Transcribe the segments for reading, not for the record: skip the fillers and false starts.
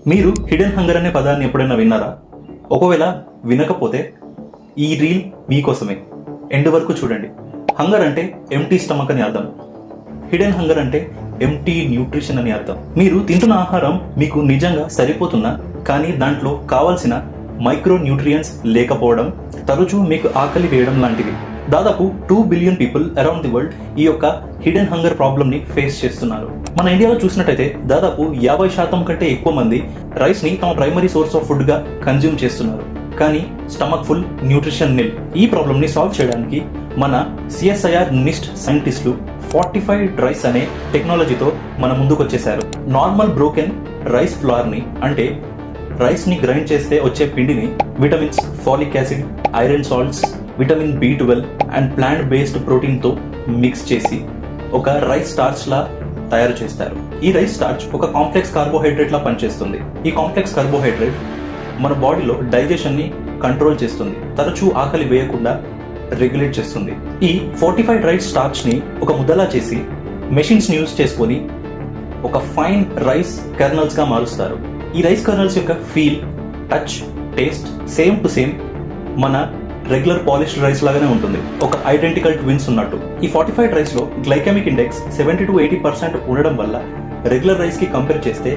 మీరు hidden hunger అనే పదాన్ని ఎప్పుడైనా విన్నారా? ఒకవేళ వినకపోతే ఈ రీల్ మీకోసమే. ఎండ్ వరకు చూడండి. హంగర్ అంటే ఎంటీ స్టమక్ అని అర్థం. హిడెన్ హంగర్ అంటే ఎంటీ న్యూట్రిషన్ అని అర్థం. మీరు తింటున్న ఆహారం మీకు నిజంగా సరిపోతున్నా కానీ దాంట్లో కావాల్సిన మైక్రో న్యూట్రియంట్స్ లేకపోవడం, తరచూ మీకు ఆకలి వేయడం లాంటివి. దాదాపు 2 billion people around the world ఈ యొక్క హిడెన్ హంగర్ ప్రాబ్లమ్ ని ఫేస్ చేస్తున్నారు. మన ఇండియాలో చూసినట్టయితే దాదాపు 50% కంటే ఎక్కువ మంది రైస్ ని తమ ప్రైమరీ సోర్స్ ఆఫ్ ఫుడ్ గా కన్జ్యూమ్ చేస్తున్నారు. కానీ స్టమక్ ఫుల్, న్యూట్రిషన్ నిల్. ఈ ప్రాబ్లమ్ ని సాల్వ్ చేయడానికి మన CSIR నిస్ట్ సైంటిస్టులు ఫార్టిఫైడ్ రైస్ అనే టెక్నాలజీతో మన ముందుకు వచ్చేసారు. నార్మల్ బ్రోకెన్ రైస్ ఫ్లోర్ ని, అంటే రైస్ ని గ్రైండ్ చేస్తే వచ్చే పిండిని vitamins, phallic acid, iron salts, vitamin B12 and plant based protein తో మిక్స్ చేసి ఒక రైస్ స్టార్చ్ లా తయారు చేస్తారు. ఈ రైస్ స్టార్చ్ ఒక కాంప్లెక్స్ కార్బోహైడ్రేట్ లా పనిచేస్తుంది. ఈ కాంప్లెక్స్ కార్బోహైడ్రేట్ మన బాడీలో డైజెషన్ ని కంట్రోల్ చేస్తుంది, తరచూ ఆకలి వేయకుండా రెగ్యులేట్ చేస్తుంది. ఈ ఫోర్టిఫైడ్ రైస్ స్టార్చ్ ని ఒక ముద్దలా చేసి మెషిన్స్ ని యూజ్ చేసుకొని ఒక ఫైన్ రైస్ కర్నల్స్ గా మారుస్తారు. ఈ రైస్ కర్నల్స్ యొక్క feel, touch, taste same to same మన రెగ్యులర్ పాలిష్డ్ రైస్ లాగానే ఉంటుంది. ఒక ఐడెంటికల్ ట్విన్స్ ఉన్నట్టు. ఈ ఫార్టిఫైడ్ రైస్ లో గ్లైకెమిక్ ఇండెక్స్ 70 to 80% ఉండడం వల్ల రెగ్యులర్ రైస్ కి కంపేర్ చేస్తే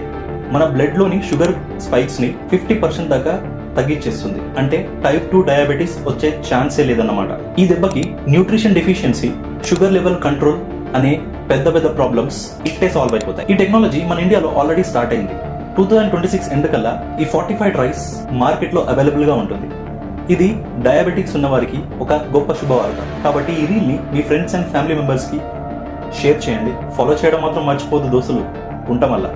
మన బ్లడ్ లోని షుగర్ స్పైక్స్ ని 50% దాకా తగ్గించేస్తుంది. అంటే టైప్ 2 డయాబెటీస్ వచ్చే ఛాన్సే లేదన్నమాట. ఈ దెబ్బకి nutrition deficiency, sugar level control అనే పెద్ద పెద్ద ప్రాబ్లమ్స్ ఇట్టే సాల్వ్ అయిపోతాయి. ఈ టెక్నాలజీ మన ఇండియాలో ఆల్రెడీ స్టార్ట్ అయింది. 2026 ఎండ్ కల్లా ఈ ఫార్టిఫైడ్ రైస్ మార్కెట్ లో అవైలబుల్ గా ఉంటుంది. ఇది డయాబెటిక్స్ ఉన్న వారికి ఒక గొప్ప శుభవార్త. కాబట్టి ఈ రీల్ ని మీ ఫ్రెండ్స్ అండ్ ఫ్యామిలీ మెంబర్స్ కి షేర్ చేయండి. ఫాలో చేయడం మాత్రం మర్చిపోదు దోస్తులు. ఉంటాం వల్ల.